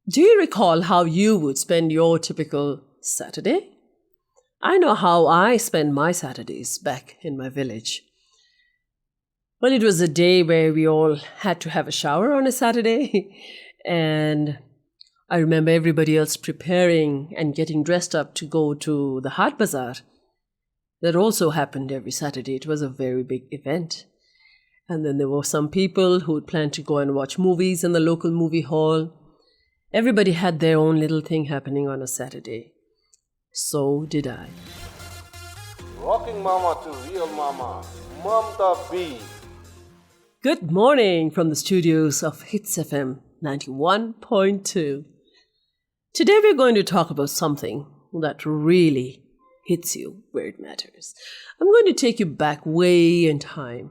Do you recall how you would spend your typical Saturday? I know how I spend my Saturdays back in my village. Well, it was a day where we all had to have a shower on a Saturday, and I remember everybody else preparing and getting dressed up to go to the Hat Bazaar. That also happened every Saturday. It was a very big event. And then there were some people who would plan to go and watch movies in the local movie hall. Everybody had their own little thing happening on a Saturday. So did I. Rocking Mama to Real Mama, Mamta B. Good morning from the studios of Hits FM 91.2. Today we're going to talk about something that really hits you where it matters. I'm going to take you back way in time,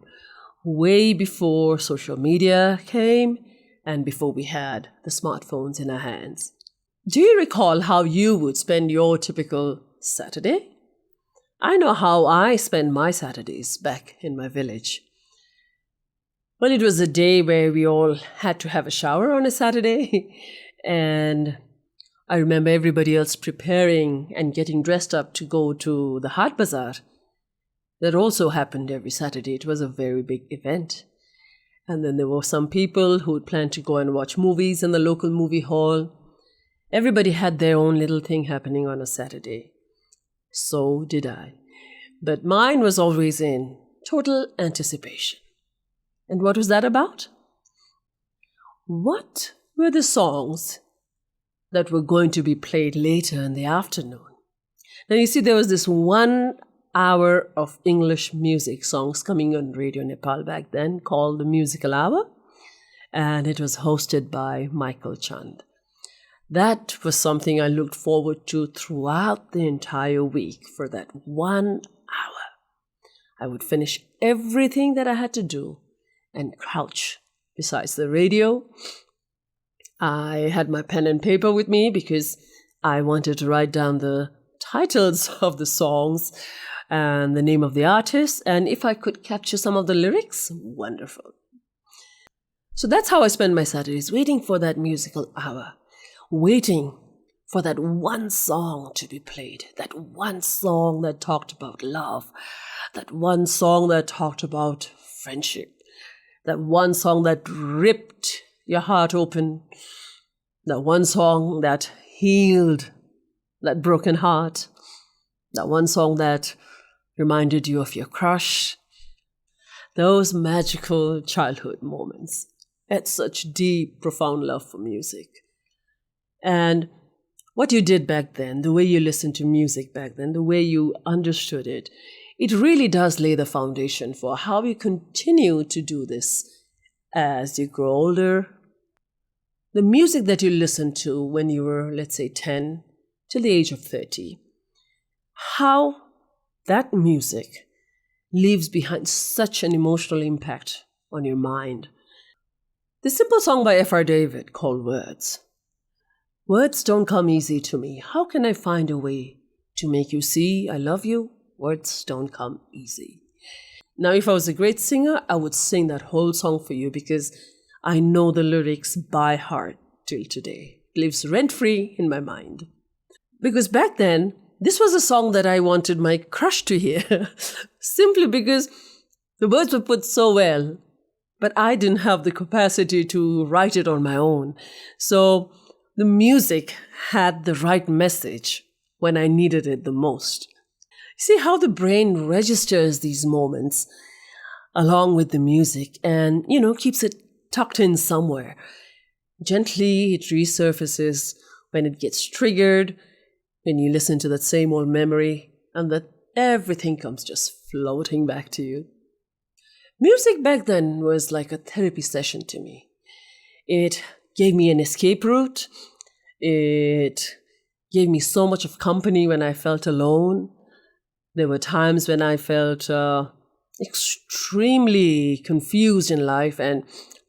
way before social media came and before we had the smartphones in our hands. Do you recall how you would spend your typical Saturday? I know how I spend my Saturdays back in my village. Well, it was a day where we all had to have a shower on a Saturday, and I remember everybody else preparing and getting dressed up to go to the Hat Bazaar. That also happened every Saturday. It was a very big event. And then there were some people who would plan to go and watch movies in the local movie hall. Everybody had their own little thing happening on a Saturday. So did I. But mine was always in total anticipation. And what was that about? What were the songs that were going to be played later in the afternoon? Now you see, there was this 1 hour of English music songs coming on Radio Nepal back then called the Musical Hour, and it was hosted by Michael Chand. That was something I looked forward to throughout the entire week. For that 1 hour, I would finish everything that I had to do and crouch beside the radio. I had my pen and paper with me because I wanted to write down the titles of the songs and the name of the artist, and if I could capture some of the lyrics, wonderful. So that's how I spend my Saturdays, waiting for that musical hour, waiting for that one song to be played, that one song that talked about love, that one song that talked about friendship, that one song that ripped your heart open, that one song that healed that broken heart, that one song that reminded you of your crush. Those magical childhood moments. I had such deep, profound love for music. And what you did back then, the way you listened to music back then, the way you understood it, it really does lay the foundation for how you continue to do this as you grow older. The music that you listened to when you were, let's say, 10 till the age of 30, how that music leaves behind such an emotional impact on your mind. The simple song by F.R. David called Words. Words don't come easy to me. How can I find a way to make you see I love you? Words don't come easy. Now, if I was a great singer, I would sing that whole song for you because I know the lyrics by heart till today. It lives rent-free in my mind. Because back then, this was a song that I wanted my crush to hear, simply because the words were put so well, but I didn't have the capacity to write it on my own. So the music had the right message when I needed it the most. See how the brain registers these moments along with the music and, keeps it tucked in somewhere. Gently, it resurfaces when it gets triggered, when you listen to that same old memory, and that everything comes just floating back to you. Music back then was like a therapy session to me. It gave me an escape route. It gave me so much of company when I felt alone. There were times when I felt extremely confused in life, and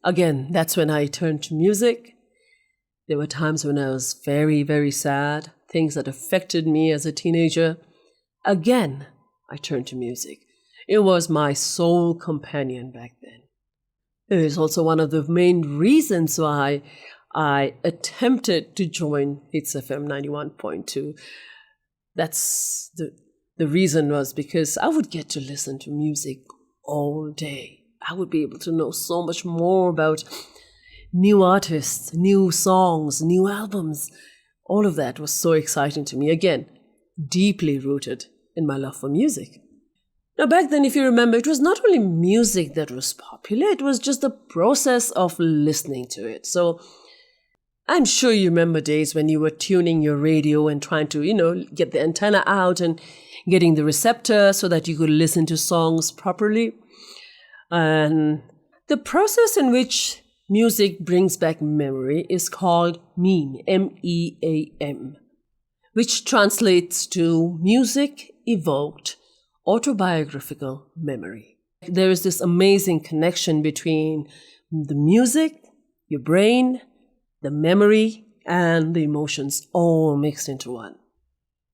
again, that's when I turned to music. There were times when I was very, very sad, things that affected me as a teenager. Again, I turned to music. It was my sole companion back then. It is also one of the main reasons why I attempted to join Hits FM 91.2. That's the reason was because I would get to listen to music all day. I would be able to know so much more about new artists, new songs, new albums. All of that was so exciting to me. Again, deeply rooted in my love for music. Now, back then, if you remember, it was not only music that was popular, it was just the process of listening to it. So I'm sure you remember days when you were tuning your radio and trying to, get the antenna out and getting the receptor so that you could listen to songs properly. And the process in which music brings back memory is called MEAM, M-E-A-M, which translates to music evoked autobiographical memory. There is this amazing connection between the music, your brain, the memory, and the emotions all mixed into one.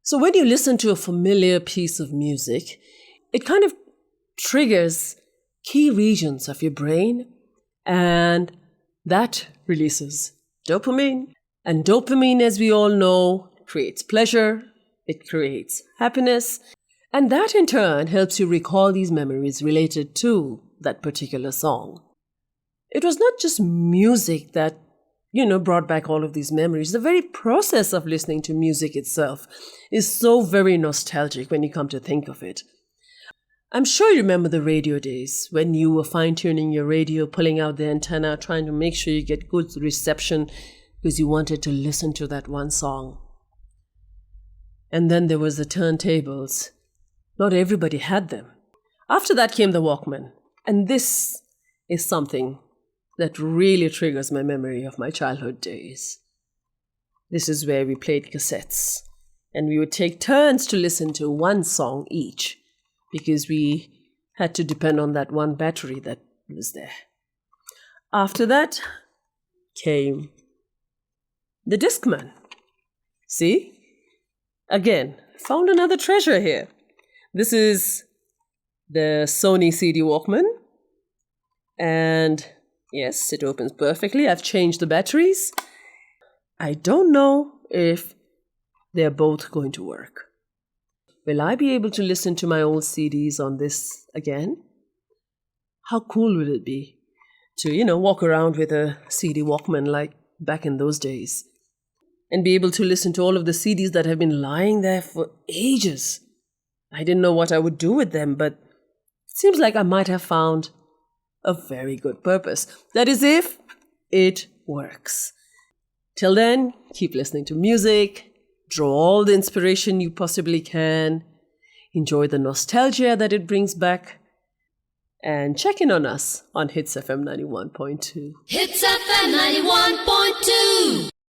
So when you listen to a familiar piece of music, it kind of triggers key regions of your brain, and that releases dopamine. And dopamine, as we all know, creates pleasure, it creates happiness, and that in turn helps you recall these memories related to that particular song. It was not just music that, brought back all of these memories. The very process of listening to music itself is so very nostalgic when you come to think of it. I'm sure you remember the radio days when you were fine-tuning your radio, pulling out the antenna, trying to make sure you get good reception because you wanted to listen to that one song. And then there was the turntables. Not everybody had them. After that came the Walkman. And this is something that really triggers my memory of my childhood days. This is where we played cassettes. And we would take turns to listen to one song each because we had to depend on that one battery that was there. After that came the Discman. See? Again, found another treasure here. This is the Sony CD Walkman. And yes, it opens perfectly. I've changed the batteries. I don't know if they're both going to work. Will I be able to listen to my old CDs on this again? How cool will it be to, walk around with a CD Walkman like back in those days and be able to listen to all of the CDs that have been lying there for ages? I didn't know what I would do with them, but it seems like I might have found a very good purpose. That is, if it works. Till then, keep listening to music, draw all the inspiration you possibly can, enjoy the nostalgia that it brings back, and check in on us on Hits FM 91.2. Hits FM 91.2!